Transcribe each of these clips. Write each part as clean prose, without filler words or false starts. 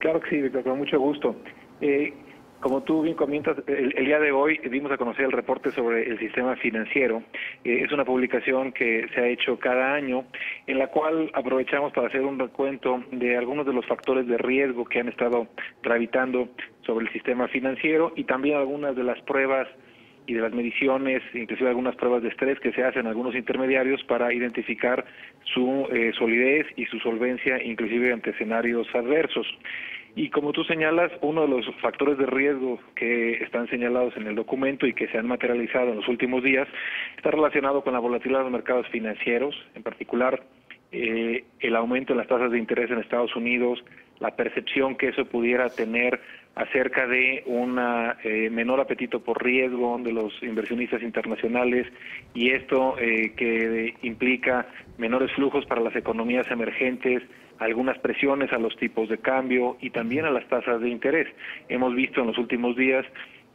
Claro que sí, Víctor, con mucho gusto. Como tú bien comentas, el día de hoy dimos a conocer el reporte sobre el sistema financiero. Es una publicación que se ha hecho cada año, en la cual aprovechamos para hacer un recuento de algunos de los factores de riesgo que han estado gravitando sobre el sistema financiero y también algunas de las pruebas y de las mediciones, inclusive algunas pruebas de estrés que se hacen a algunos intermediarios para identificar su solidez y su solvencia, inclusive ante escenarios adversos. Y como tú señalas, uno de los factores de riesgo que están señalados en el documento y que se han materializado en los últimos días está relacionado con la volatilidad de los mercados financieros, en particular el aumento de las tasas de interés en Estados Unidos, la percepción que eso pudiera tener acerca de un menor apetito por riesgo de los inversionistas internacionales y esto que implica menores flujos para las economías emergentes, algunas presiones a los tipos de cambio y también a las tasas de interés. Hemos visto en los últimos días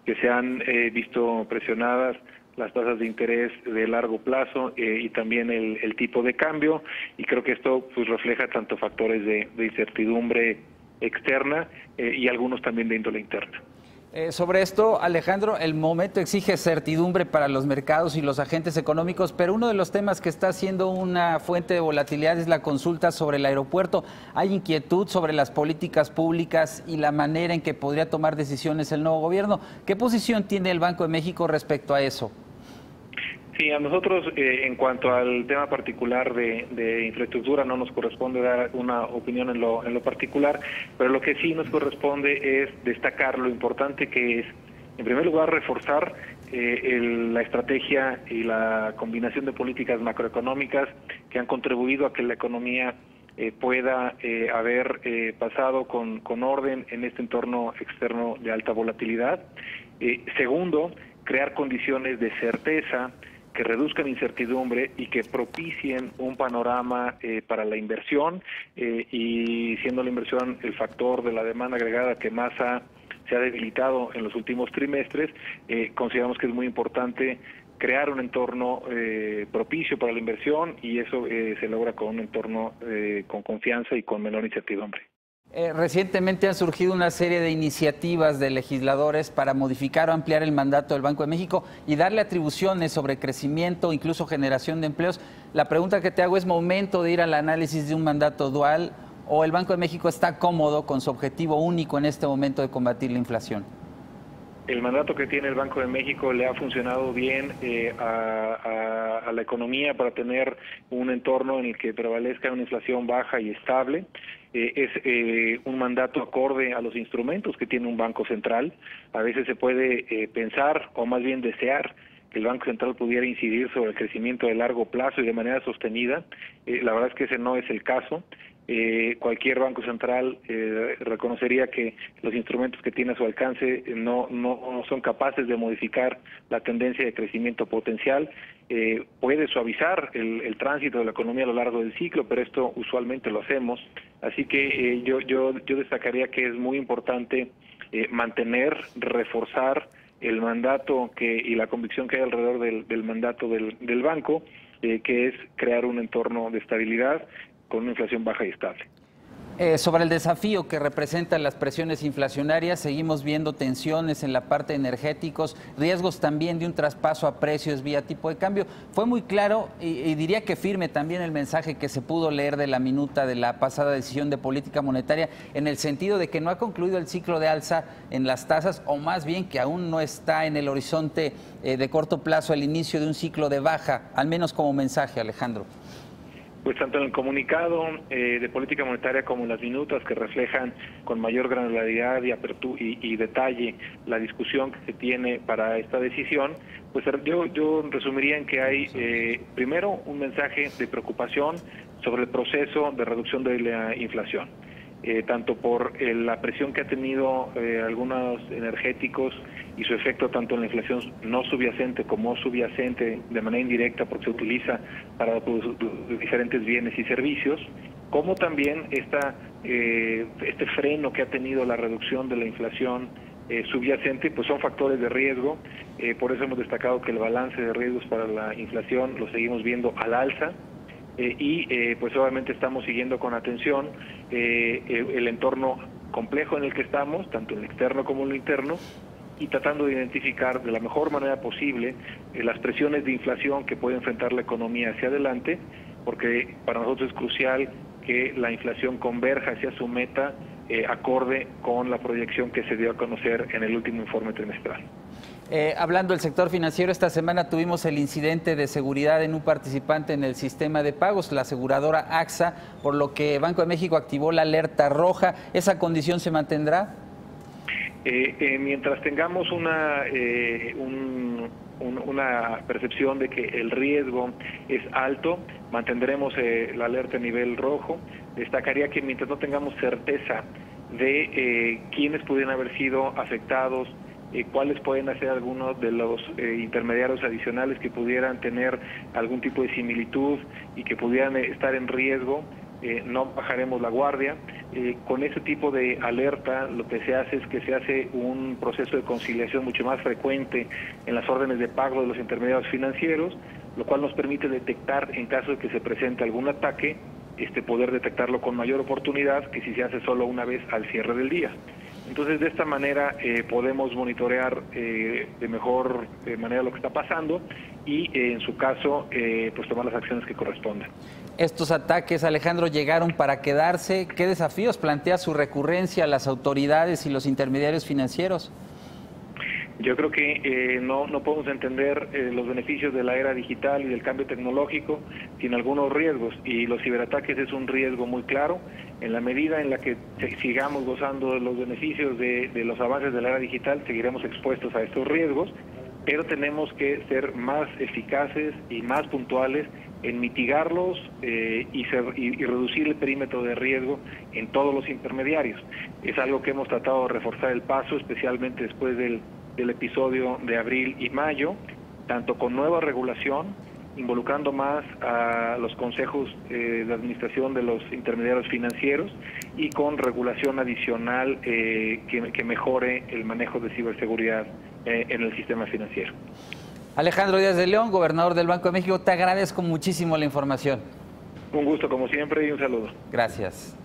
que se han visto presionadas las tasas de interés de largo plazo y también el tipo de cambio, y creo que esto pues refleja tanto factores de incertidumbre externa y algunos también de índole interna. Sobre esto, Alejandro, el momento exige certidumbre para los mercados y los agentes económicos, pero uno de los temas que está siendo una fuente de volatilidad es la consulta sobre el aeropuerto. Hay inquietud sobre las políticas públicas y la manera en que podría tomar decisiones el nuevo gobierno. ¿Qué posición tiene el Banco de México respecto a eso? Sí, a nosotros en cuanto al tema particular de infraestructura no nos corresponde dar una opinión en lo particular, pero lo que sí nos corresponde es destacar lo importante que es, en primer lugar, reforzar la estrategia y la combinación de políticas macroeconómicas que han contribuido a que la economía pueda haber pasado con orden en este entorno externo de alta volatilidad. Segundo, crear condiciones de certeza que reduzcan incertidumbre y que propicien un panorama para la inversión y siendo la inversión el factor de la demanda agregada que más se ha debilitado en los últimos trimestres, consideramos que es muy importante crear un entorno propicio para la inversión y eso se logra con un entorno con confianza y con menor incertidumbre. Recientemente han surgido una serie de iniciativas de legisladores para modificar o ampliar el mandato del Banco de México y darle atribuciones sobre crecimiento, incluso generación de empleos. La pregunta que te hago es, ¿momento de ir al análisis de un mandato dual o el Banco de México está cómodo con su objetivo único en este momento de combatir la inflación? El mandato que tiene el Banco de México le ha funcionado bien a la economía para tener un entorno en el que prevalezca una inflación baja y estable. Es un mandato acorde a los instrumentos que tiene un Banco Central. A veces se puede pensar, o más bien desear, que el Banco Central pudiera incidir sobre el crecimiento de largo plazo y de manera sostenida. La verdad es que ese no es el caso. Cualquier banco central reconocería que los instrumentos que tiene a su alcance no son capaces de modificar la tendencia de crecimiento potencial. Puede suavizar el tránsito de la economía a lo largo del ciclo, pero esto usualmente lo hacemos. Así que yo destacaría que es muy importante mantener, reforzar el mandato y la convicción que hay alrededor del mandato del banco, que es crear un entorno de estabilidad con una inflación baja y estable. Sobre el desafío que representan las presiones inflacionarias, seguimos viendo tensiones en la parte de energéticos, riesgos también de un traspaso a precios vía tipo de cambio. Fue muy claro y diría que firme también el mensaje que se pudo leer de la minuta de la pasada decisión de política monetaria, en el sentido de que no ha concluido el ciclo de alza en las tasas, o más bien que aún no está en el horizonte de corto plazo el inicio de un ciclo de baja, al menos como mensaje, Alejandro. Pues tanto en el comunicado de política monetaria como en las minutas que reflejan con mayor granularidad y detalle la discusión que se tiene para esta decisión, pues yo resumiría en que hay primero un mensaje de preocupación sobre el proceso de reducción de la inflación. Tanto por la presión que ha tenido algunos energéticos y su efecto tanto en la inflación no subyacente como subyacente de manera indirecta porque se utiliza para diferentes bienes y servicios, como también este freno que ha tenido la reducción de la inflación subyacente, pues son factores de riesgo. Por eso hemos destacado que el balance de riesgos para la inflación lo seguimos viendo al alza. Pues obviamente estamos siguiendo con atención el entorno complejo en el que estamos, tanto en lo externo como en lo interno, y tratando de identificar de la mejor manera posible las presiones de inflación que puede enfrentar la economía hacia adelante, porque para nosotros es crucial que la inflación converja hacia su meta acorde con la proyección que se dio a conocer en el último informe trimestral. Hablando del sector financiero, esta semana tuvimos el incidente de seguridad en un participante en el sistema de pagos, la aseguradora AXA, por lo que Banco de México activó la alerta roja. ¿Esa condición se mantendrá? Mientras tengamos una percepción de que el riesgo es alto, mantendremos la alerta a nivel rojo. Destacaría que mientras no tengamos certeza de quiénes pudieran haber sido afectados, cuáles pueden ser algunos de los intermediarios adicionales que pudieran tener algún tipo de similitud y que pudieran estar en riesgo, no bajaremos la guardia. Con ese tipo de alerta lo que se hace es que se hace un proceso de conciliación mucho más frecuente en las órdenes de pago de los intermediarios financieros, lo cual nos permite detectar, en caso de que se presente algún ataque, poder detectarlo con mayor oportunidad que si se hace solo una vez al cierre del día. Entonces, de esta manera podemos monitorear de mejor manera lo que está pasando y, en su caso, pues tomar las acciones que correspondan. Estos ataques, Alejandro, llegaron para quedarse. ¿Qué desafíos plantea su recurrencia a las autoridades y los intermediarios financieros? Yo creo que no podemos entender los beneficios de la era digital y del cambio tecnológico sin algunos riesgos, y los ciberataques es un riesgo muy claro. En la medida en la que sigamos gozando de los beneficios de los avances de la era digital, seguiremos expuestos a estos riesgos, pero tenemos que ser más eficaces y más puntuales en mitigarlos y reducir el perímetro de riesgo en todos los intermediarios. Es algo que hemos tratado de reforzar el paso, especialmente después del episodio de abril y mayo, tanto con nueva regulación, involucrando más a los consejos de administración de los intermediarios financieros, y con regulación adicional que mejore el manejo de ciberseguridad en el sistema financiero. Alejandro Díaz de León, gobernador del Banco de México, te agradezco muchísimo la información. Un gusto como siempre y un saludo. Gracias.